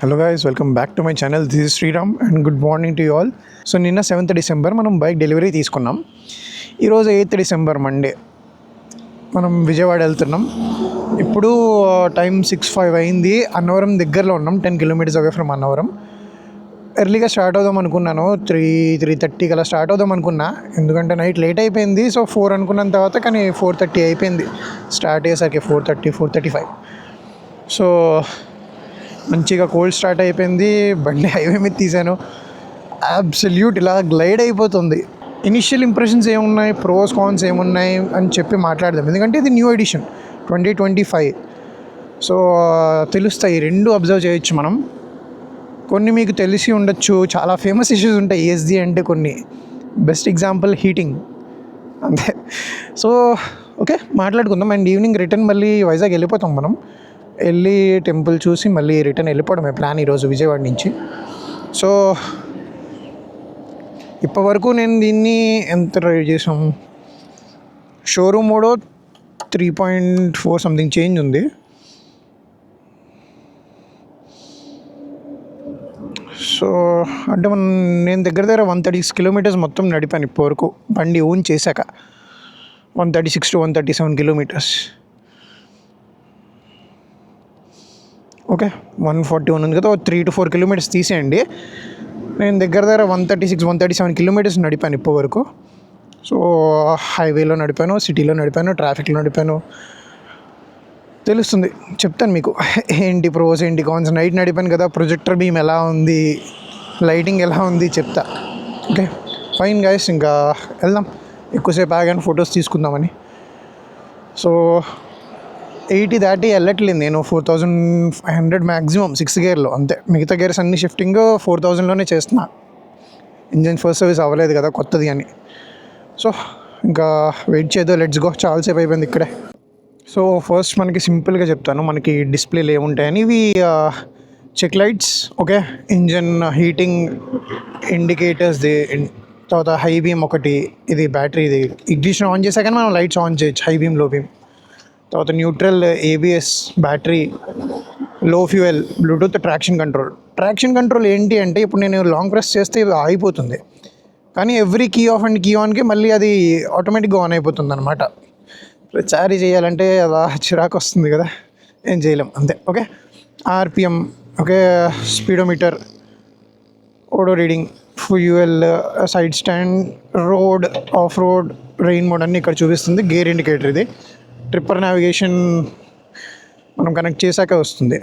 Hello guys, welcome back to my channel. This is Sriram and good morning to you all. So నిన్న 7th December మనం bike delivery తీసుకున్నాం. ఈరోజు 8th December Monday మనం విజయవాడ వెళ్తున్నాం. ఇప్పుడు time 6:05 అయింది. అన్నవరం దగ్గరలో ఉన్నాం, 10 kilometers అవే ఫ్రమ్ అన్నవరం. ఎర్లీగా స్టార్ట్ అవుదాం అనుకున్నాను, 3:30 కలా స్టార్ట్ అవుదాం అనుకున్నా, ఎందుకంటే నైట్ లేట్ అయిపోయింది. సో 4 అనుకున్న తర్వాత కానీ 4:30 అయిపోయింది స్టార్ట్ అయ్యేసరికి. 4:35. సో మంచిగా కోల్డ్ స్టార్ట్ అయిపోయింది. బండి హైవే మీద తీసాను, అబ్సల్యూట్ ఇలా గ్లైడ్ అయిపోతుంది. ఇనిషియల్ ఇంప్రెషన్స్ ఏమున్నాయి, ప్రోస్ కాన్స్ ఏమున్నాయి అని చెప్పి మాట్లాడదాం, ఎందుకంటే ఇది న్యూ ఎడిషన్ 2025. సో తెలుస్తాయి, రెండు అబ్జర్వ్ చేయొచ్చు మనం. కొన్ని మీకు తెలిసి ఉండొచ్చు, చాలా ఫేమస్ ఇష్యూస్ ఉంటాయి ESD అంటే. కొన్ని బెస్ట్ ఎగ్జాంపుల్ హీటింగ్, అంతే. సో ఓకే, మాట్లాడుకుందాం. అండ్ ఈవినింగ్ రిటర్న్ మళ్ళీ వైజాగ్ వెళ్ళిపోతాం. మనం వెళ్ళి టెంపుల్ చూసి మళ్ళీ రిటర్న్ వెళ్ళిపోవడమే ప్లాన్ ఈరోజు విజయవాడ నుంచి. సో ఇప్పటివరకు నేను దీన్ని ఎంత రైడ్ చేసాం, షోరూమ్ మోడో 3.4 సంథింగ్ చేంజ్ ఉంది. సో అంటే నేను దగ్గర 136 kilometers మొత్తం నడిపాను ఇప్పటివరకు, బండి ఓన్ చేశాక. 136 to 137 kilometers. ఓకే, 141 ఉంది కదా, 3 to 4 kilometers తీసేయండి. నేను దగ్గర 137 kilometers నడిపాను ఇప్పటివరకు. సో హైవేలో నడిపాను, సిటీలో నడిపాను, ట్రాఫిక్లో నడిపాను. తెలుస్తుంది, చెప్తాను మీకు ఏంటి ప్రోస్ ఏంటి కాన్స్. నైట్ నడిపాను కదా, ప్రొజెక్టర్ బీమ్ ఎలా ఉంది, లైటింగ్ ఎలా ఉంది చెప్తా. ఓకే ఫైన్ గైస్, ఇంకా వెళ్దాం. ఎక్కువసేపు ఆగాను ఫొటోస్ తీసుకుందామని. సో 80 దాటి వెళ్ళట్లేదు నేను. 4500 మ్యాక్సిమం 6 గేర్లో, అంతే. మిగతా గేర్స్ అన్ని షిఫ్టింగ్ 4000లోనే చేస్తున్నా. ఇంజన్ ఫస్ట్ సర్వీస్ అవ్వలేదు కదా, కొత్తది అని. సో ఇంకా వెయిట్ చేద్దాం, లెట్స్ గో. చాలాసేపు అయిపోయింది ఇక్కడే. సో ఫస్ట్ మనకి సింపుల్గా చెప్తాను మనకి డిస్ప్లేలు ఏముంటాయని. ఇవి check lights, okay, engine heating ఇండికేటర్స్ది, తర్వాత హై బీమ్ ఒకటి, ఇది బ్యాటరీది. ఇగ్నిషన్ ఆన్ చేశాకనే మనం లైట్స్ ఆన్ చేయొచ్చు, హై బీమ్, లో బీమ్. తర్వాత neutral, ABS, battery, low fuel, Bluetooth, traction control. Traction control ఏంటి అంటే, ఇప్పుడు నేను లాంగ్ ప్రెస్ చేస్తే ఆగిపోతుంది, కానీ every key off and key ఆన్కి మళ్ళీ అది ఆటోమేటిక్గా ఆన్ అయిపోతుంది అనమాట. ప్రతిసారి చేయాలంటే అలా చిరాకు వస్తుంది కదా, ఏం చేయలేం, అంతే. Okay, RPM, okay, speedometer, odo reading, fuel, side stand, road, off road, rain mode అన్నీ ఇక్కడ చూపిస్తుంది. గేర్ ఇండికేటర్ ఇది. ట్రిప్పర్ నావిగేషన్ మనం కనెక్ట్ చేశాక వస్తుంది.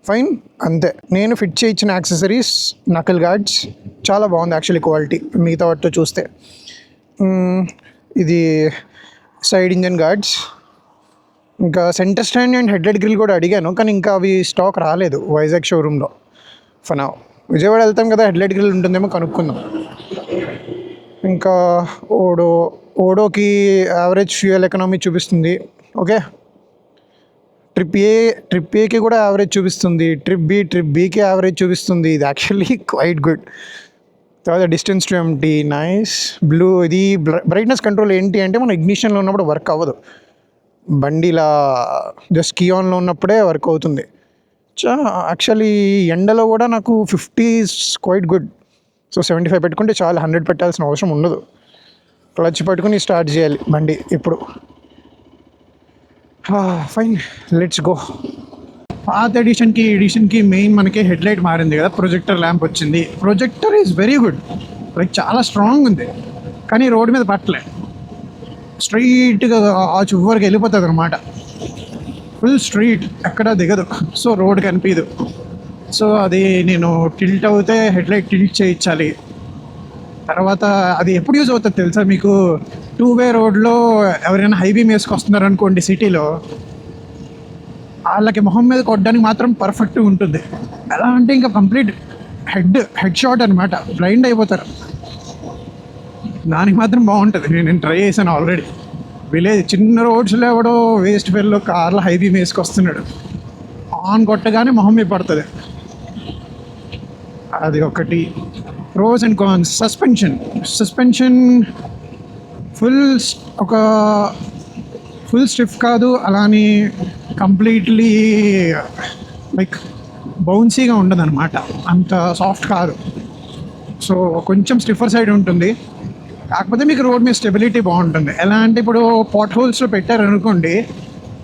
ఫైన్, అంతే. నేను ఫిట్ చేయించిన యాక్సెసరీస్ నకల్ గార్డ్స్, చాలా బాగుంది యాక్చువల్లీ క్వాలిటీ మిగతా వాటితో చూస్తే. ఇది సైడ్ ఇంజన్ గార్డ్స్, ఇంకా centre stand and headlight grille కూడా అడిగాను, కానీ ఇంకా అవి స్టాక్ రాలేదు వైజాగ్ షోరూంలో. ఫనా విజయవాడ వెళ్తాం కదా, హెడ్లైట్ గ్రిల్ ఉంటుందేమో కనుక్కుందాం. ఇంకా ఓడోకి యావరేజ్ ఫ్యూయల్ ఎకనామీ చూపిస్తుంది. ఓకే, ట్రిప్ ఏకి కూడా యావరేజ్ చూపిస్తుంది, ట్రిప్ బీకి యావరేజ్ చూపిస్తుంది. ఇది యాక్చువల్లీ క్వైట్ గుడ్. తర్వాత distance to empty, nice. Blue, ఇది బ్రైట్నెస్ కంట్రోల్ ఏంటి అంటే, మనం ఇగ్నిషన్లో ఉన్నప్పుడు వర్క్ అవ్వదు, బండి ఇలా జస్ట్ కీ ఆన్లో ఉన్నప్పుడే వర్క్ అవుతుంది. యాక్చువల్లీ ఎండలో కూడా నాకు 50 క్వైట్ గుడ్. సో 75 పెట్టుకుంటే చాలా, 100 పెట్టాల్సిన అవసరం ఉండదు. క్లచ్ పట్టుకుని స్టార్ట్ చేయాలి బండి ఇప్పుడు. Fine, let's go. పాత ఎడిషన్కి మెయిన్ మనకి హెడ్లైట్ మారింది కదా, ప్రొజెక్టర్ ల్యాంప్ వచ్చింది. Projector is very good, like చాలా స్ట్రాంగ్ ఉంది, కానీ రోడ్ మీద పట్టలే, స్ట్రైట్గా ఆ చివరికి వెళ్ళిపోతుంది అనమాట. ఫుల్ స్ట్రైట్, ఎక్కడా దిగదు, సో రోడ్ కనిపించదు. సో అది నేను టిల్ట్ అవుతే హెడ్లైట్ టిల్ట్ చేయించాలి. తర్వాత అది ఎప్పుడు యూజ్ అవుతుంది తెలుసా మీకు, 2-way రోడ్లో ఎవరైనా హై బీమ్ వేసుకొస్తున్నారు అనుకోండి సిటీలో, వాళ్ళకి మొహం మీద కొట్టడానికి మాత్రం పర్ఫెక్ట్గా ఉంటుంది. ఎలా అంటే ఇంకా కంప్లీట్ హెడ్ షాట్ అనమాట, బ్లైండ్ అయిపోతారు. దానికి మాత్రం బాగుంటుంది. నేను ట్రై చేశాను ఆల్రెడీ. విలేజ్ చిన్న రోడ్స్లో ఎవడో వేస్ట్ ఫెల్లో కార్లో హై బీమ్ వేసుకొస్తున్నాడు, ఆన్ కొట్టగానే మొహం మీద పడుతుంది. అది ఒకటి. Pros and cons. Suspension full stiff కాదు, అలానే కంప్లీట్లీ లైక్ బౌన్సీగా ఉండదు అనమాట, అంత సాఫ్ట్ కాదు. సో కొంచెం స్టిఫర్ సైడ్ ఉంటుంది. కాకపోతే మీకు రోడ్ మీద స్టెబిలిటీ బాగుంటుంది. ఎలా అంటే ఇప్పుడు పాట్ హోల్స్లో పెట్టారనుకోండి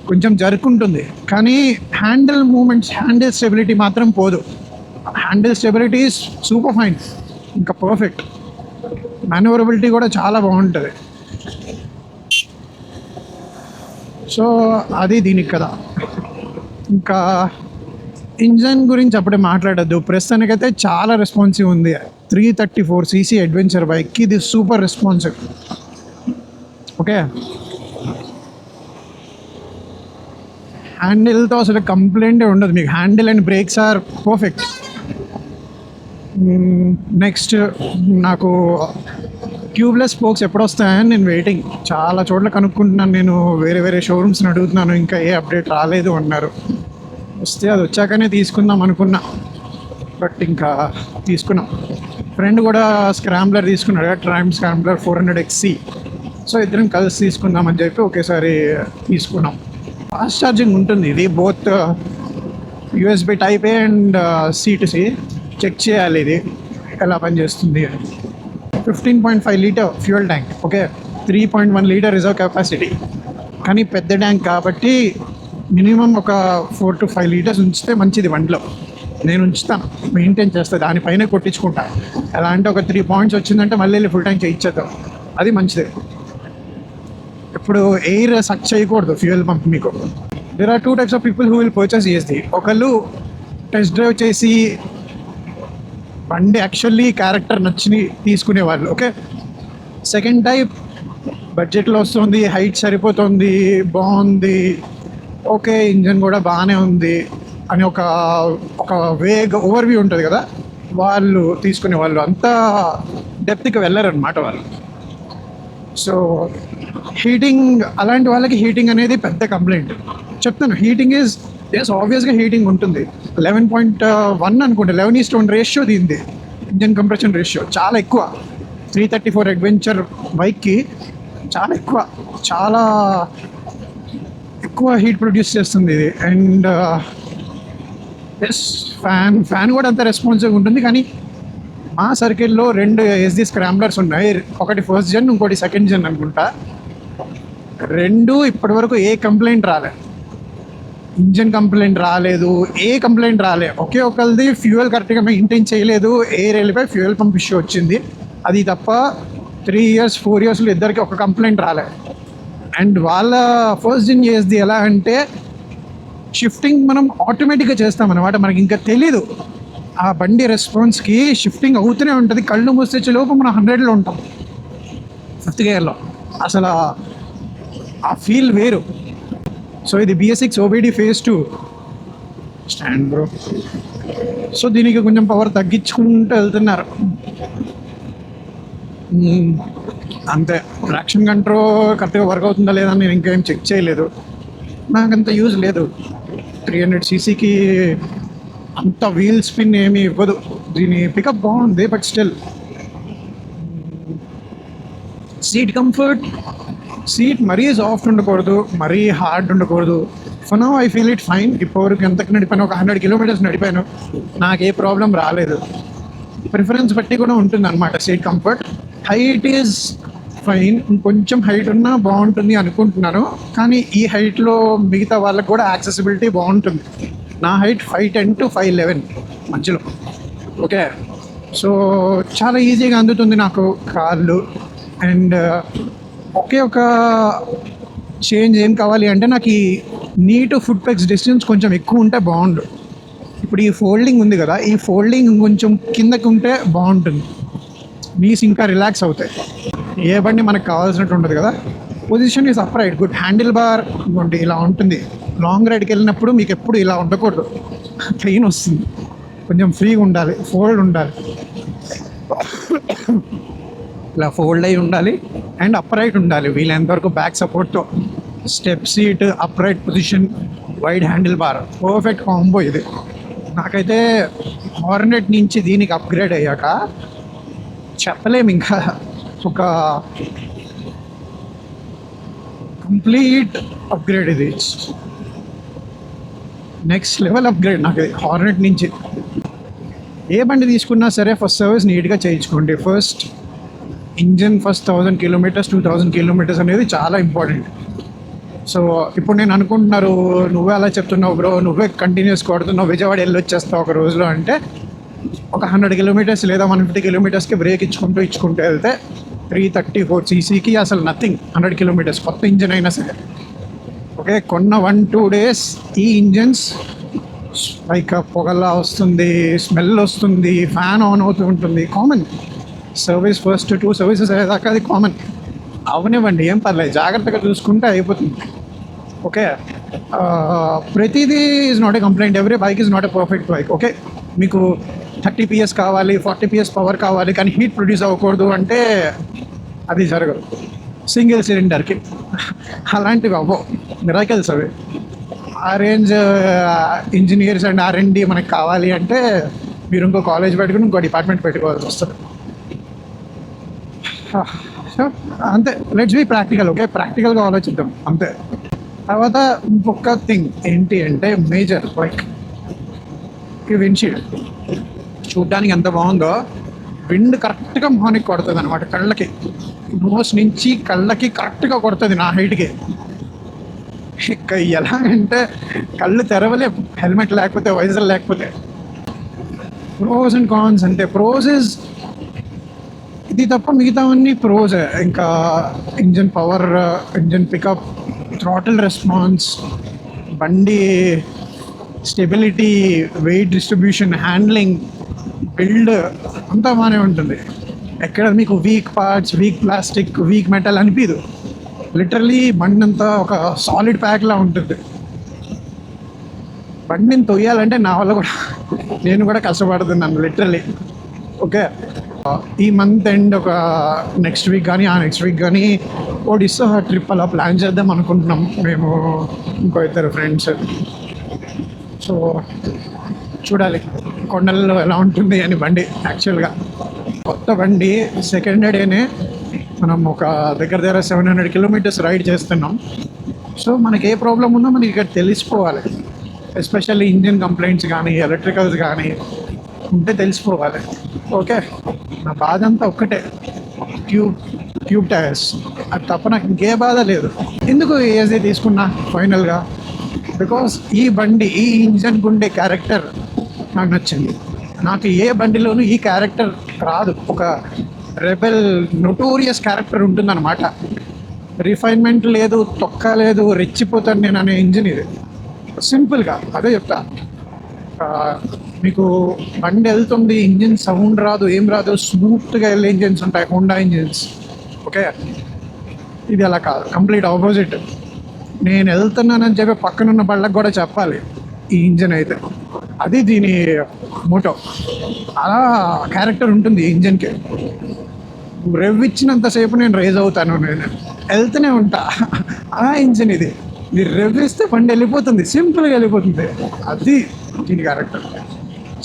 కొంచెం జరుకుంటుంది, కానీ హ్యాండిల్ మూమెంట్స్, హ్యాండిల్ స్టెబిలిటీ మాత్రం పోదు. Handle stability is super fine, ఇంకా పర్ఫెక్ట్. మేనవరబిలిటీ కూడా చాలా బాగుంటుంది. సో అది దీనికి కదా. ఇంకా ఇంజన్ గురించి అప్పుడే మాట్లాడద్దు, ప్రస్తుతానికైతే చాలా రెస్పాన్సివ్ ఉంది. 334cc అడ్వెంచర్ బైక్కి ఇది సూపర్ రెస్పాన్సివ్. ఓకే, హ్యాండిల్తో అసలు కంప్లైంటే ఉండదు మీకు. Handle and brakes are perfect. Next నాకు ట్యూబ్లెస్ స్పోక్స్ ఎప్పుడు వస్తాయని నేను వెయిటింగ్. చాలా చోట్ల కనుక్కుంటున్నాను, నేను వేరే వేరే షోరూమ్స్ని అడుగుతున్నాను, ఇంకా ఏ అప్డేట్ రాలేదు అన్నారు. వస్తే అది వచ్చాకనే తీసుకుందాం అనుకున్నా, బట్ ఇంకా తీసుకున్నాం. ఫ్రెండ్ కూడా స్క్రాంబ్లర్ తీసుకున్నాడు, ట్రైమ్ స్క్రాంబ్లర్ 400XC. సో ఇద్దరం కలిసి తీసుకుందామని చెప్పి ఒకేసారి తీసుకున్నాం. ఫాస్ట్ ఛార్జింగ్ ఉంటుంది ఇది, both USB type A and C2C. Check చేయాలి ఇది ఎలా పనిచేస్తుంది అని. 15.5 litre fuel tank. Okay, 3.1 litre reserve capacity. కానీ పెద్ద ట్యాంక్ కాబట్టి మినిమం ఒక 4 to 5 లీటర్స్ ఉంచితే మంచిది బండిలో. నేను ఉంచుతాను, మెయింటైన్ చేస్తాను, దానిపైన కొట్టించుకుంటాను. ఎలా అంటే ఒక 3 పాయింట్స్ వచ్చిందంటే మళ్ళీ ఫుల్ ట్యాంక్ చేయించేద్దాం, అది మంచిది. ఇప్పుడు ఎయిర్ సక్ చేయకూడదు ఫ్యూయల్ పంప్ మీకు. There are 2 types of people who will purchase ESD. ఒకళ్ళు టెస్ట్ డ్రైవ్ చేసి బండి యాక్చువల్లీ క్యారెక్టర్ నచ్చి తీసుకునే వాళ్ళు. ఓకే, సెకండ్ టైప్ బడ్జెట్లో వస్తుంది, హైట్ సరిపోతుంది, బాగుంది, ఓకే ఇంజన్ కూడా బాగానే ఉంది అని ఒక వేగ్ ఓవర్వ్యూ ఉంటుంది కదా, వాళ్ళు తీసుకునే వాళ్ళు. అంతా డెప్త్కి వెళ్ళరన్నమాట వాళ్ళు. సో హీటింగ్, అలాంటి వాళ్ళకి హీటింగ్ అనేది పెద్ద కంప్లైంట్. చెప్తాను, హీటింగ్ ఈజ్ ఆబ్వియస్గా హీటింగ్ ఉంటుంది. 11.1 అనుకుంటే 11:1 రేషియో దీనిది, ఇంజన్ కంప్రెషన్ రేషియో చాలా ఎక్కువ. 334 అడ్వెంచర్ బైక్కి చాలా ఎక్కువ హీట్ ప్రొడ్యూస్ చేస్తుంది ఇది. అండ్ ఫ్యాన్ కూడా అంత రెస్పాన్సివ్గా ఉంటుంది. కానీ మా సర్కిల్లో 2 SD స్క్రాంబ్లర్స్ ఉన్నాయి, ఒకటి ఫస్ట్ జెన్, ఇంకోటి సెకండ్ జెన్ అనుకుంటా. 2 ఇప్పటివరకు ఏ కంప్లైంట్ రాలేదు, ఇంజన్ కంప్లైంట్ రాలేదు, ఏ కంప్లైంట్ రాలేదు. ఒకే ఒకరిది ఫ్యూయల్ కరెక్ట్గా మెయింటైన్ చేయలేదు, ఎయిర్ వెళ్ళిపోయి ఫ్యూయల్ పంప్ ఇష్యూ వచ్చింది. అది తప్ప 3 years 4 yearsలో ఇద్దరికి ఒక కంప్లైంట్ రాలేదు. అండ్ వాళ్ళ ఫస్ట్ జెన్ చేసేది ఎలా అంటే షిఫ్టింగ్ మనం ఆటోమేటిక్గా చేస్తామన్నమాట, మనకి ఇంకా తెలీదు. ఆ బండి రెస్పాన్స్కి షిఫ్టింగ్ అవుతూనే ఉంటుంది. కళ్ళు మూసేచ్చే లోపు మనం 100లో ఉంటాం 5th gearలో. అసలు ఆ ఫీల్ వేరు. సో ఇది BS6 OBD phase 2 stand bro. So దీనికి కొంచెం పవర్ తగ్గించుకుంటూ వెళ్తున్నారు అంతే. ట్రాక్షన్ కంట్రోల్ కరెక్ట్గా వర్క్ అవుతుందా లేదా నేను ఇంకా ఏం చెక్ చేయలేదు, నాకంత యూజ్ లేదు. 300cc అంత వీల్ స్పిన్ ఏమీ ఇవ్వదు. దీని పికప్ బాగుంది, but still. Seat comfort, seat మరీ సాఫ్ట్ ఉండకూడదు, మరీ హార్డ్ ఉండకూడదు. For now I feel it fine. ఇప్పటివరకు ఎంతకు నడిపాను, ఒక 100 kilometers నడిపాను, నాకు ఏ ప్రాబ్లం రాలేదు. ప్రిఫరెన్స్ బట్టి కూడా ఉంటుంది అనమాట seat comfort. Height is fine, ఇంకొంచెం హైట్ ఉన్నా బాగుంటుంది అనుకుంటున్నాను. కానీ ఈ హైట్లో మిగతా వాళ్ళకి కూడా యాక్సెసిబిలిటీ బాగుంటుంది. నా హైట్ 5'10" to 5'11" మధ్యలో. ఓకే, సో చాలా ఈజీగా అందుతుంది నాకు కాళ్ళు. అండ్ ఒకే ఒక చేంజ్ ఏం కావాలి అంటే నాకు ఈ need to foot pegs distance కొంచెం ఎక్కువ ఉంటే బాగుండు. ఇప్పుడు ఈ ఫోల్డింగ్ ఉంది కదా, ఈ ఫోల్డింగ్ కొంచెం కిందకి ఉంటే బాగుంటుంది, నీస్ ఇంకా రిలాక్స్ అవుతాయి. ఏ బండి మనకు కావాల్సినట్టు ఉంటుంది కదా. Position is up right, good. Handle bar ఇవ్వండి ఇలా ఉంటుంది. లాంగ్ రైడ్కి వెళ్ళినప్పుడు మీకు ఎప్పుడు ఇలా ఉండకూడదు, పెయిన్ వస్తుంది. కొంచెం ఫ్రీగా ఉండాలి, ఫోల్డ్ ఉండాలి, ఇలా ఫోల్డ్ అయి ఉండాలి. అండ్ అప్ రైట్ ఉండాలి వీలైనంతవరకు, బ్యాక్ సపోర్ట్తో. Step seat, up right position, wide handle bar, perfect combo ఇది. నాకైతే హార్నెట్ నుంచి దీనికి అప్గ్రేడ్ అయ్యాక చెప్పలేము, ఇంకా ఒక కంప్లీట్ అప్గ్రేడ్ ఇది. నెక్స్ట్ లెవెల్ అప్గ్రేడ్ నాకు హార్నెట్ నుంచి. ఏ బండి తీసుకున్నా సరే ఫస్ట్ సర్వీస్ నీట్గా చేయించుకోండి. First engine first 1000 kilometres 2000 kilometres అనేది చాలా ఇంపార్టెంట్. సో ఇప్పుడు నేను అనుకుంటున్నారు నువ్వే అలా చెప్తున్నావు బ్రో, నువ్వే కంటిన్యూస్ కొడుతున్నావు, విజయవాడ వెళ్ళి వచ్చేస్తావు ఒక రోజులో అంటే, ఒక 100 కిలోమీటర్స్ లేదా 150 కిలోమీటర్స్కి బ్రేక్ ఇచ్చుకుంటూ వెళ్తే 334 సీసీకి అసలు నథింగ్. 100 కిలోమీటర్స్ కొత్త ఇంజిన్ అయినా సరే. ఓకే, కొన్న 1-2 డేస్ ఈ ఇంజిన్స్ లైక్ పొగలా వస్తుంది, స్మెల్ వస్తుంది, ఫ్యాన్ ఆన్ అవుతూ ఉంటుంది, కామన్. సర్వీస్ ఫస్ట్ 2 సర్వీసెస్ అయ్యేదాకా అది కామన్. అవనివ్వండి, ఏం పర్లేదు, జాగ్రత్తగా చూసుకుంటే అయిపోతుంది. ఓకే, ప్రతిదీ is not a complaint. Every bike is not a perfect bike. Okay, మీకు 30 PS కావాలి, 40 PS పవర్ కావాలి, కానీ హీట్ ప్రొడ్యూస్ అవ్వకూడదు అంటే అది జరగదు సింగిల్ సిలిండర్కి. అలాంటివి అవ్వవు, మిరాకిల్స్ అవి. ఆ రేంజ్ ఇంజనీర్స్ అండ్ R&D మనకి కావాలి అంటే మీరు ఇంకో కాలేజ్ పెట్టుకుని ఇంకో డిపార్ట్మెంట్ పెట్టుకోవాల్సి వస్తుంది. సో అంతే, లెట్స్ బీ ప్రాక్టికల్. ఓకే, ప్రాక్టికల్గా ఆలోచిద్దాం అంతే. తర్వాత ఇంకొక థింగ్ ఏంటి అంటే మేజర్, లైక్ ఈ విండ్షీల్డ్ చూడ్డానికి ఎంత బాగుందో, విండ్ కరెక్ట్గా మొహానికి కొడుతుంది అనమాట, కళ్ళకి, నోస్ నుంచి కళ్ళకి కరెక్ట్గా కొడుతుంది నా హైట్కి. ఇక ఎలా అంటే కళ్ళు తెరవలే హెల్మెట్ లేకపోతే, వైజర్ లేకపోతే. ప్రోస్ అండ్ కాన్స్ అంటే ప్రోస్ ఇస్ ఇది తప్ప మిగతావన్నీ ప్రోస్. ఇంకా engine power, engine pickup, throttle response, బండి stability, weight distribution, handling, build అంతా బాగానే ఉంటుంది. ఎక్కడ మీకు weak parts, weak plastic, weak metal అనిపించదు. లిటరలీ బండి అంతా ఒక సాలిడ్ ప్యాక్లా ఉంటుంది. బండిని తొయ్యాలంటే నా వల్ల కూడా, నేను కూడా కష్టపడుతున్నాను లిటరలీ. ఓకే, ఈ మంత్ ఎండ్ ఒక నెక్స్ట్ వీక్ కానీ ఆ నెక్స్ట్ వీక్ కానీ ఒడిస్సా ట్రిప్ అలా ప్లాన్ చేద్దాం అనుకుంటున్నాం మేము, ఇంకో 2 ఫ్రెండ్స్. సో చూడాలి కొండల్లో ఎలా ఉంటుంది అని బండి. యాక్చువల్గా కొత్త బండి, సెకండ్ డేనే మనం ఒక దగ్గర 700 కిలోమీటర్స్ రైడ్ చేస్తున్నాం. సో మనకి ఏ ప్రాబ్లం ఉందో మనకి ఇక్కడ తెలిసిపోవాలి. ఎస్పెషల్లీ ఇంజిన్ కంప్లైంట్స్ కానీ ఎలక్ట్రికల్స్ కానీ ఉంటే తెలిసిపోవాలి. ఓకే, నా బాధ అంతా ఒక్కటే, ట్యూబ్ టైర్స్. అది తప్ప నాకు ఇంకే బాధ లేదు. ఎందుకు ఏసీ తీసుకున్నా ఫైనల్గా, బికాస్ ఈ బండి, ఈ ఇంజన్కి ఉండే క్యారెక్టర్ నాకు నచ్చింది. నాకు ఏ బండిలోనూ ఈ క్యారెక్టర్ రాదు. ఒక రెబెల్ నోటోరియస్ క్యారెక్టర్ ఉంటుందన్నమాట. రిఫైన్మెంట్ లేదు, తొక్క లేదు, రెచ్చిపోతాను నేను అనే ఇంజిన్ ఇది. సింపుల్గా అదే చెప్తా. మీకు బండి వెళ్తుంది, ఇంజిన్ సౌండ్ రాదు, ఏం రాదు, స్మూత్గా వెళ్ళే ఇంజిన్స్ ఉంటాయి, హోండా ఇంజిన్స్. ఓకే, ఇది అలా కాదు, కంప్లీట్ ఆపోజిట్. నేను వెళ్తున్నానని చెప్పి పక్కనున్న బళ్ళకు కూడా చెప్పాలి ఈ ఇంజిన్ అయితే. అది దీని మోటో. అలా క్యారెక్టర్ ఉంటుంది ఇంజిన్కి. రెవ్ ఇచ్చినంతసేపు నేను రైజ్ అవుతాను, నేను వెళ్తూనే ఉంటా. ఆ ఇంజిన్ ఇది. మీరు రెవ్ ఇస్తే బండి వెళ్ళిపోతుంది, సింపుల్గా వెళ్ళిపోతుంది. అది దీని క్యారెక్టర్.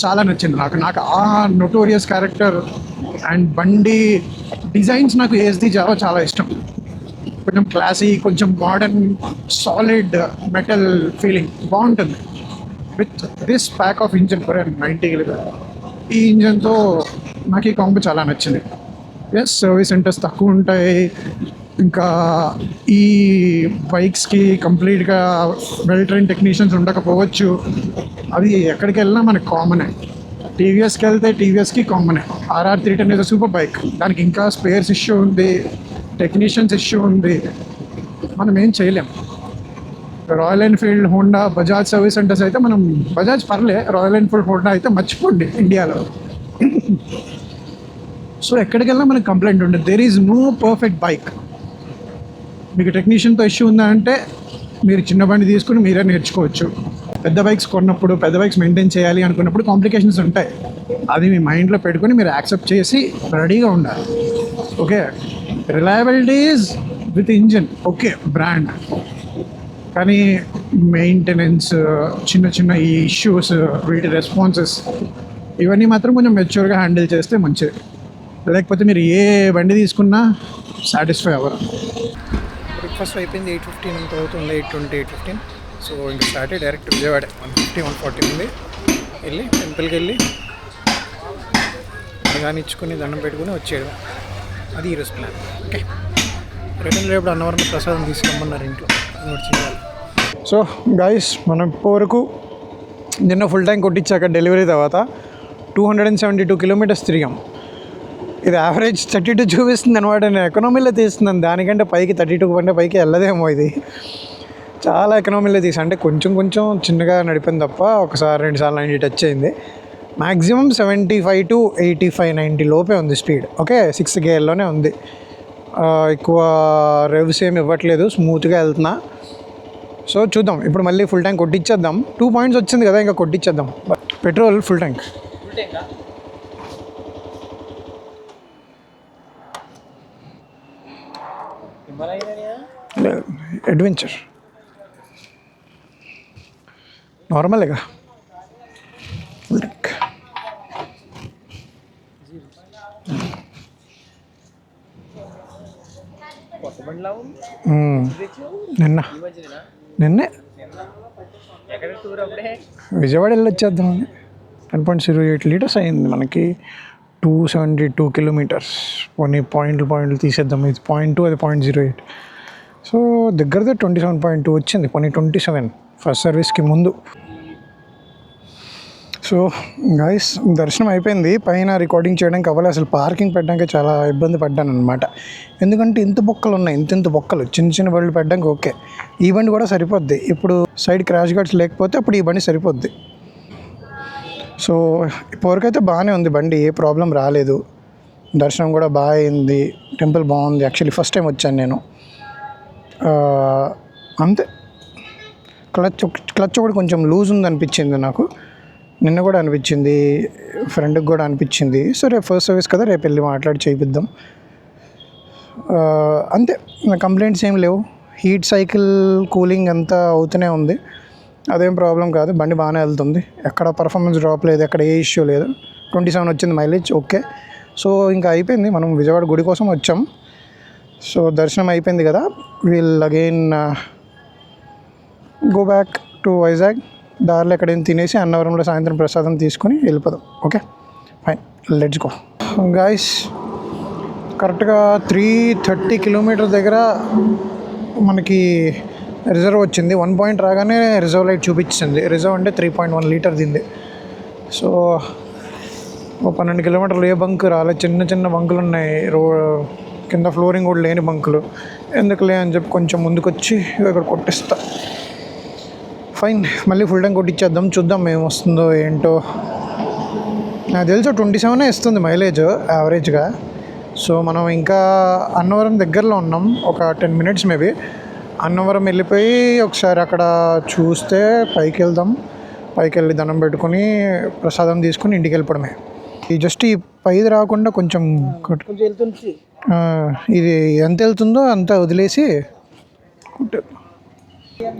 చాలా నచ్చింది నాకు ఆ నోటోరియస్ క్యారెక్టర్. అండ్ బండి డిజైన్స్ నాకు ఏస్ది జావా చాలా ఇష్టం. కొంచెం క్లాసీ, కొంచెం మోడర్న్, సాలిడ్ మెటల్ ఫీలింగ్ బాగుంటుంది with this pack of engine for 90 kilometre. ఈ ఇంజన్తో నాకు ఈ కాంబో చాలా నచ్చింది. ఎస్, సర్వీస్ సెంటర్స్ తక్కువ ఉంటాయి. ఇంకా ఈ బైక్స్కి కంప్లీట్గా వెల్ ట్రైన్ టెక్నీషియన్స్ ఉండకపోవచ్చు. అది ఎక్కడికి వెళ్ళినా మనకు కామనే. టీవీఎస్కి వెళ్తే టీవీఎస్కి కామనే. RR 310 is super bike. దానికి ఇంకా స్పేర్స్ ఇష్యూ ఉంది, టెక్నీషియన్స్ ఇష్యూ ఉంది, మనం ఏం చేయలేం. Royal Enfield, Honda, Bajaj service centres అయితే మనం, బజాజ్ పర్లే, రాయల్ ఎన్ఫీల్డ్, హోండా అయితే మర్చిపోండి ఇండియాలో. సో ఎక్కడికి వెళ్ళినా మనకు కంప్లైంట్ ఉంటుంది. There is no perfect bike. మీకు టెక్నీషియన్తో ఇష్యూ ఉందా అంటే మీరు చిన్న బండి తీసుకుని మీరే నేర్చుకోవచ్చు. పెద్ద బైక్స్ కొన్నప్పుడు, పెద్ద బైక్స్ మెయింటైన్ చేయాలి అనుకున్నప్పుడు కాంప్లికేషన్స్ ఉంటాయి. అది మీ మైండ్లో పెట్టుకొని మీరు యాక్సెప్ట్ చేసి రెడీగా ఉండాలి. Okay, reliability is with engine, okay, brand. కానీ మెయింటెనెన్స్, చిన్న చిన్న ఈ ఇష్యూస్, వీటి రెస్పాన్సెస్, ఇవన్నీ మాత్రం కొంచెం మెచ్యూర్గా హ్యాండిల్ చేస్తే మంచిది. లేకపోతే మీరు ఏ బండి తీసుకున్నా సాటిస్ఫై అవ్వరు. బ్రేక్ఫాస్ట్ అయిపోయింది. 8:15 అంత అవుతుంది, 8:20, 8:15. సో ఇంకా స్టార్ట్ డైరెక్ట్ విజయవాడ 150-140 ఉంది. వెళ్ళి టెంపుల్కి వెళ్ళి కానిచ్చుకొని దండం పెట్టుకుని వచ్చేయడం, అది ఈరోజు ప్లాన్. ఓకే, రిటర్న్ రేపు అన్నవరం ప్రసాదం తీసుకొమ్మన్నారు ఇంట్లో, చేయాలి. సో గాయస్, మనం ఇప్పటివరకు నిన్న ఫుల్ ట్యాంక్ కొట్టించాక డెలివరీ తర్వాత 272 కిలోమీటర్స్ తిరిగాం. ఇది యావరేజ్ 32 చూపిస్తుంది అనమాట. నేను ఎకనామీలో తీస్తున్నాను, దానికంటే పైకి 32 కంటే పైకి వెళ్ళదేమో. ఇది చాలా ఎకనామీలో తీసా, అంటే కొంచెం కొంచెం చిన్నగా నడిపింది తప్ప ఒకసారి 2 సార్లు 90 టచ్ అయింది. మ్యాక్సిమం 75 to 85-90 లోపే ఉంది స్పీడ్. ఓకే, 6 గేర్లోనే ఉంది. ఎక్కువ రెవ్స్ ఏమి ఇవ్వట్లేదు, స్మూత్గా వెళ్తున్నా. సో చూద్దాం, ఇప్పుడు మళ్ళీ ఫుల్ ట్యాంక్ కొట్టించేద్దాం. 2 పాయింట్స్ వచ్చింది కదా, ఇంకా కొట్టించేద్దాం. Petrol full tank. అడ్వెంచర్ నార్మల్గా ఫుల్ ట్యాంక్. నిన్నే విజయవాడ వెళ్ళొచ్చేద్దామని. 10.08 లీటర్స్ అయింది మనకి, 272 కిలోమీటర్స్. కొన్ని పాయింట్లు తీసేద్దాం. ఇది 0.2, అది 0.08. సో దగ్గరదే 27.2 వచ్చింది, కొన్ని 27 ఫస్ట్ సర్వీస్కి ముందు. సో గైస్, దర్శనం అయిపోయింది. పైన రికార్డింగ్ చేయడానికి అవ్వాలి. అసలు పార్కింగ్ పెట్టడానికి చాలా ఇబ్బంది పడ్డాను అనమాట. ఎందుకంటే ఇంత బొక్కలు ఉన్నాయి, ఇంత బొక్కలు, చిన్న చిన్న బండ్లు పెట్టడానికి ఓకే, ఈ బండి కూడా సరిపోద్ది. ఇప్పుడు సైడ్ క్రాష్ గార్డ్స్ లేకపోతే అప్పుడు ఈ బండి సరిపోద్ది. సో ఇప్పటివరకైతే బాగానే ఉంది బండి, ఏ ప్రాబ్లం రాలేదు. దర్శనం కూడా బాగా అయింది, టెంపుల్ బాగుంది. యాక్చువల్లీ ఫస్ట్ టైం వచ్చాను నేను. అంతే, క్లచ్ కూడా కొంచెం లూజ్ ఉంది అనిపించింది నాకు, నిన్న కూడా అనిపించింది, ఫ్రెండ్కి కూడా అనిపించింది. సో రేపు ఫస్ట్ సర్వీస్ కదా, రేపు వెళ్ళి మాట్లాడి చేయిద్దాం. అంతే, కంప్లైంట్స్ ఏం లేవు. హీట్ సైకిల్ కూలింగ్ అంతా అవుతూనే ఉంది, అదేం ప్రాబ్లం కాదు. బండి బాగానే వెళ్తుంది, ఎక్కడ పర్ఫార్మెన్స్ డ్రాప్ లేదు, ఎక్కడ ఏ ఇష్యూ లేదు. 27 వచ్చింది మైలేజ్, ఓకే. సో ఇంకా అయిపోయింది, మనం విజయవాడ గుడి కోసం వచ్చాం. సో దర్శనం అయిపోయింది కదా, will again go back to Vizag. దారిలో ఎక్కడైనా తినేసి అన్నవరంలో సాయంత్రం ప్రసాదం తీసుకొని వెళ్ళిపోదాం. Okay fine, let's go. Guys, కరెక్ట్గా 330 కిలోమీటర్ దగ్గర మనకి రిజర్వ్ వచ్చింది. 1 పాయింట్ రాగానే రిజర్వ్ లైట్ చూపించింది. రిజర్వ్ అంటే 3.1 లీటర్ దింది. సో 12 కిలోమీటర్లు ఏ బంక్ రాలేదు, చిన్న చిన్న బంకులు ఉన్నాయి, కింద ఫ్లోరింగ్ కూడా లేని బంకులు. ఎందుకులే అని చెప్పి కొంచెం ముందుకు వచ్చి ఇక్కడ కొట్టిస్తా. ఫైన్, మళ్ళీ ఫుల్ ట్యాంక్ కొట్టించేద్దాం, చూద్దాం ఏమొస్తుందో ఏంటో. నాకు తెలుసు 27 ఇస్తుంది మైలేజ్ యావరేజ్గా. సో మనం ఇంకా అన్నవరం దగ్గరలో ఉన్నాం, ఒక 10 మినిట్స్ మేబీ. అన్నవరం వెళ్ళిపోయి ఒకసారి అక్కడ చూస్తే పైకి వెళ్దాం. పైకి వెళ్ళి దండం పెట్టుకుని ప్రసాదం తీసుకుని ఇంటికి వెళ్ళిపోవడమే. ఈ జస్ట్ ఈ పైది రాకుండా కొంచెం ఇది ఎంత వెళ్తుందో అంతా వదిలేసి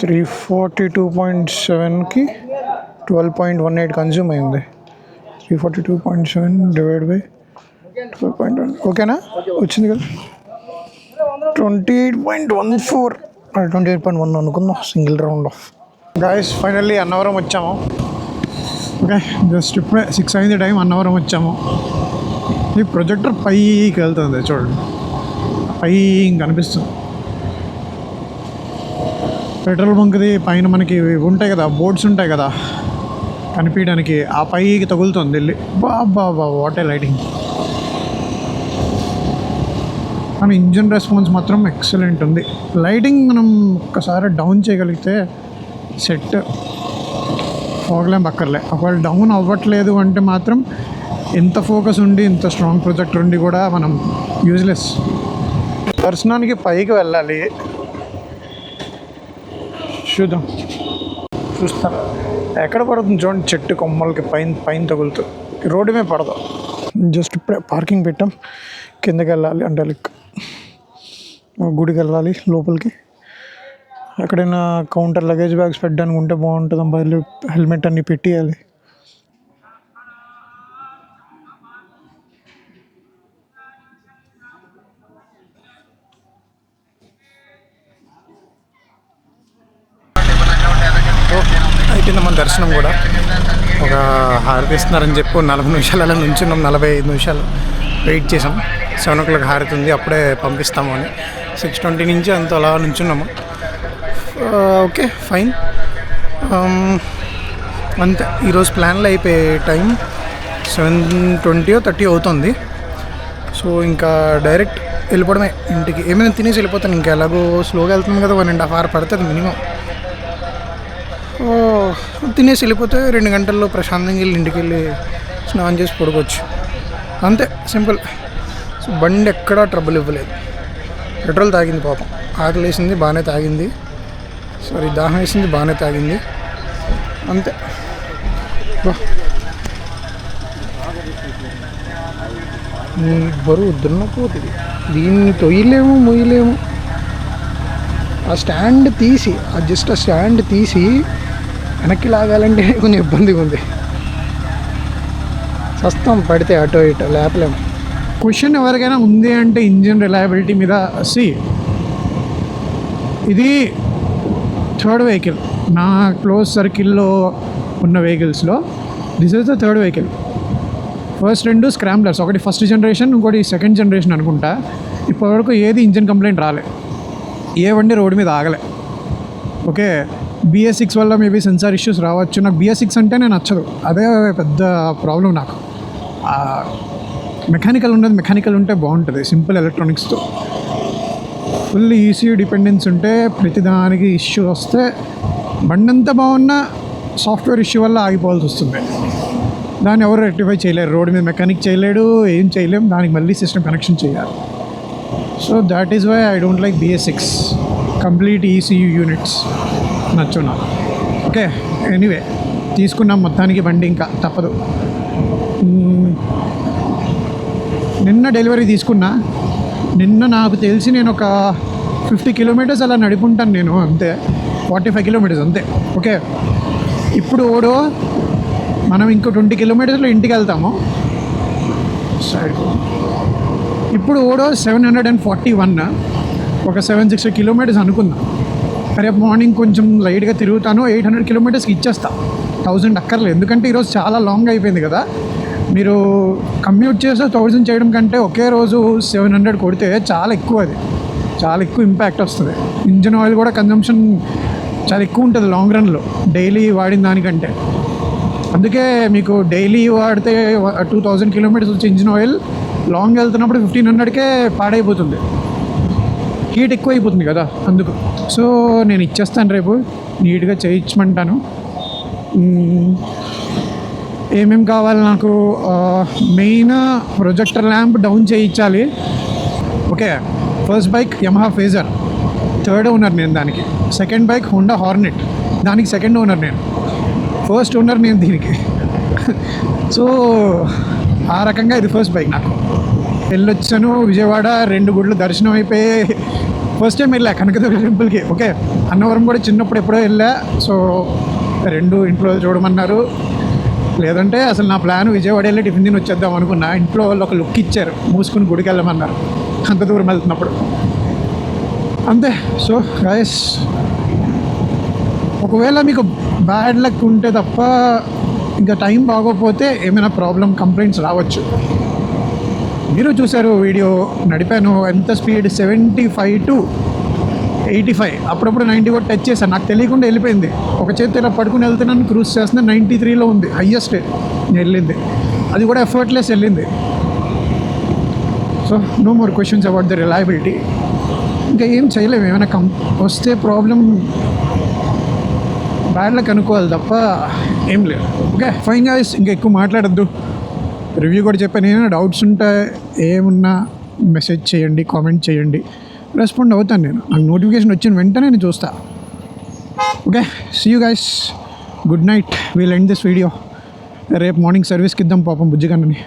342.7కి 12.18 కన్జ్యూమ్ అయింది. 342.7 డివైడ్ బై 12.1, ఓకేనా? వచ్చింది కదా, 28.14, 28.1 అనుకుందాం, single round off. Guys, finally Annavaram వచ్చాము. ఓకే, జస్ట్ ఇప్పుడే 6 అయింది టైం, అన్నవరం వచ్చాము. ఈ ప్రొజెక్టర్ పైకి వెళ్తుంది చూడండి, పై కనిపిస్తుంది. పెట్రోల్ బంక్ది పైన మనకి ఉంటాయి కదా, బోర్డ్స్ ఉంటాయి కదా కనిపించడానికి, ఆ పైకి తగులుతుంది వెళ్ళి. బాబా వాట్ ఏ లైటింగ్. కానీ ఇంజన్ రెస్పాన్స్ మాత్రం ఎక్సలెంట్ ఉంది. లైటింగ్ మనం ఒక్కసారి డౌన్ చేయగలిగితే సెట్, ఫాగ్ ల్యాంప్ అక్కర్లే. ఒకవేళ డౌన్ అవ్వట్లేదు అంటే మాత్రం ఎంత ఫోకస్ ఉండి, ఇంత స్ట్రాంగ్ ప్రొజెక్టర్ ఉండి కూడా మనం యూజ్లెస్. దర్శనానికి పైకి వెళ్ళాలి, చూస్తా ఎక్కడ పడుతుంది చూడండి, చెట్టు కొమ్మలకి పైన తగులుతూ, రోడ్డు మీద పడదు. జస్ట్ ఇప్పుడే పార్కింగ్ పెట్టాం, కిందకి వెళ్ళాలి అంటే లైక్ గుడికి వెళ్ళాలి లోపలికి. ఎక్కడైనా కౌంటర్ లగేజ్ బ్యాగ్స్ పెట్టడానికి ఉంటే బాగుంటుంది అబ్బాయిలు, హెల్మెట్ అన్నీ పెట్టేయాలి. అయిపోయింది మన దర్శనం కూడా. ఒక హారతి ఇస్తున్నారని చెప్పి 40 నిమిషాలు అలా నుంచున్నాం, 45 నిమిషాలు వెయిట్ చేసాం. 7 o'clock హారతి ఉంది, అప్పుడే పంపిస్తాము అని. 6:20 నుంచి అంత అలా నుంచున్నాము. Okay fine. అంతే, ఈరోజు ప్లాన్లు అయిపోయే టైం 7:20 or 7:30 అవుతుంది. సో ఇంకా డైరెక్ట్ వెళ్ళిపోవడమే ఇంటికి. ఏమైనా తినేసి వెళ్ళిపోతాను, ఇంకా ఎలాగో స్లోగా వెళ్తున్నాం కదా, 1.5 hour పడుతుంది మినిమం. తినేసి వెళ్ళిపోతే 2 గంటల్లో ప్రశాంతంగా వెళ్ళి ఇంటికి వెళ్ళి స్నానం చేసి పడుకోవచ్చు. అంతే, సింపుల్. సో బండి ఎక్కడా ట్రబుల్ ఇవ్వలేదు. పెట్రోల్ తాగింది పాపం, ఆకలి వేసింది బాగానే తాగింది, దాహం వేసింది బాగానే తాగింది. అంతే. బరువు దున్నపోతుంది, దీన్ని తొయ్యలేము మొయ్యలేము. ఆ స్టాండ్ తీసి వెనక్కి లాగాలంటే కొంచెం ఇబ్బందిగా ఉంది. సస్తాం పడితే అటో ఇటో లేపలేము. క్వశ్చన్ ఎవరికైనా ఉంది అంటే ఇంజిన్ రిలయబిలిటీ మీద. ఇది థర్డ్ వెహికల్ నా క్లోజ్ సర్కిల్లో ఉన్న వెహికల్స్లో. This is the third vehicle. First 2 scramblers, ఒకటి ఫస్ట్ జనరేషన్, ఇంకోటి సెకండ్ జనరేషన్ అనుకుంటా. ఇప్పటివరకు ఏది ఇంజిన్ కంప్లైంట్ రాలే, ఏ బండి రోడ్డు మీద ఆగలే. ఓకే, BS6 వల్ల మేబీ సెన్సార్ ఇష్యూస్ రావచ్చు. నాకు BS6 అంటేనే నచ్చదు, అదే పెద్ద ప్రాబ్లం నాకు. మెకానికల్ ఉంటే బాగుంటుంది, సింపుల్ ఎలక్ట్రానిక్స్తో. ఫుల్ ECU డిపెండెన్స్ ఉంటే ప్రతిదానికి ఇష్యూ వస్తే బండి అంతా బాగున్నా సాఫ్ట్వేర్ ఇష్యూ వల్ల ఆగిపోవాల్సి వస్తుంది. దాన్ని ఎవరు రెక్టిఫై చేయలేరు, రోడ్డు మీద మెకానిక్ చేయలేడు, ఏం చేయలేం. దానికి మళ్ళీ సిస్టమ్ కనెక్షన్ చేయాలి. So that is why I don't like BS6. Complete ECU units నచ్చు నాకు. ఓకే, ఎనీవే తీసుకున్నాం మొత్తానికి బండి, ఇంకా తప్పదు. నిన్న డెలివరీ తీసుకున్నా. నిన్న నాకు తెలిసి నేను ఒక 50 kilometers అలా నడుపుంటాను నేను, అంతే. 45 kilometers అంతే. ఓకే, ఇప్పుడు మనం ఇంకో 20 kilometersలో ఇంటికి వెళ్తాము. ఇప్పుడు 741, ఒక 760 kilometers అనుకుందాం. రేపు మార్నింగ్ కొంచెం లైట్గా తిరుగుతాను, 800 kilometersకి ఇచ్చేస్తా. 1000 అక్కర్లేదు, ఎందుకంటే ఈరోజు చాలా లాంగ్ అయిపోయింది కదా. మీరు కమ్యూట్ చేస్తే 1000 చేయడం కంటే ఒకే రోజు 700 కొడితే చాలా ఎక్కువ, అది చాలా ఎక్కువ ఇంపాక్ట్ వస్తుంది. ఇంజిన్ ఆయిల్ కూడా కన్జంప్షన్ చాలా ఎక్కువ ఉంటుంది లాంగ్ రన్లో, డైలీ వాడిన దానికంటే. అందుకే మీకు డైలీ వాడితే 2000 kilometers వచ్చే ఇంజిన్ ఆయిల్ లాంగ్ వెళ్తున్నప్పుడు 1500కే పాడైపోతుంది, హీట్ ఎక్కువ అయిపోతుంది కదా, అందుకు. సో నేను ఇచ్చేస్తాను, రేపు నీట్గా చేయించమంటాను. ఏమేమి కావాలి నాకు, మెయిన్ ప్రొజెక్టర్ ల్యాంప్ డౌన్ చేయించాలి. Okay, first bike Yamaha phasor, third owner నేను దానికి. సెకండ్ బైక్ హోండా హార్నెట్, దానికి సెకండ్ ఓనర్ నేను. ఫస్ట్ ఓనర్ నేను దీనికి. సో ఆ రకంగా ఇది ఫస్ట్ బైక్ నాకు. వెళ్ళొచ్చాను విజయవాడ, 2 గుళ్ళు దర్శనం అయిపోయి. ఫస్ట్ టైం వెళ్ళా కనకదుర్గ టెంపుల్కి. ఓకే, అన్నవరం కూడా చిన్నప్పుడు ఎప్పుడో వెళ్ళా. సో 2 ఇంట్లో చూడమన్నారు, లేదంటే అసలు నా ప్లాన్ విజయవాడ వెళ్ళి టిఫిన్ తిని వచ్చేద్దాం అనుకున్నా. ఇంట్లో వాళ్ళు ఒక లుక్ ఇచ్చారు, మూసుకుని గుడికి వెళ్ళమన్నారు అంత దూరం వెళ్తున్నప్పుడు. అంతే. సో గైస్, ఒకవేళ మీకు బ్యాడ్ లక్ ఉంటే తప్ప ఇంకా టైం బాగోకపోతే ఏమైనా ప్రాబ్లం, కంప్లైంట్స్ రావచ్చు. మీరు చూసారు వీడియో, నడిపాను ఎంత స్పీడ్, 75 to 85, అప్పుడప్పుడు 90 కూడా టచ్ చేశాను, నాకు తెలియకుండా వెళ్ళిపోయింది. ఒక చేతి ఇలా పడుకుని వెళ్తున్నాను, క్రూజ్ చేస్తున్నాను, 93లో ఉంది హయ్యెస్ట్ నేను వెళ్ళింది. అది కూడా ఎఫర్ట్లెస్ వెళ్ళింది. So no more questions about the reliability. ఇంకా ఏం చేయలేము, ఏమైనా వస్తే ప్రాబ్లం బ్యాడ్లో కనుక్కోవాలి తప్ప ఏం లేదు. ఓకే ఫైన్ గైస్, ఇంకా ఎక్కువ మాట్లాడద్దు. రివ్యూ కూడా చెప్పాను. ఏమైనా డౌట్స్ ఉంటే ఏమున్నా మెసేజ్ చేయండి, కామెంట్ చేయండి, రెస్పాండ్ అవుతాను నేను. నాకు నోటిఫికేషన్ వచ్చిన వెంటనే నేను చూస్తా. Okay, see you guys, good night. We'll end this video. రేపు మార్నింగ్ సర్వీస్కి ఇద్దాం పాపం బుజ్జిగన్నని.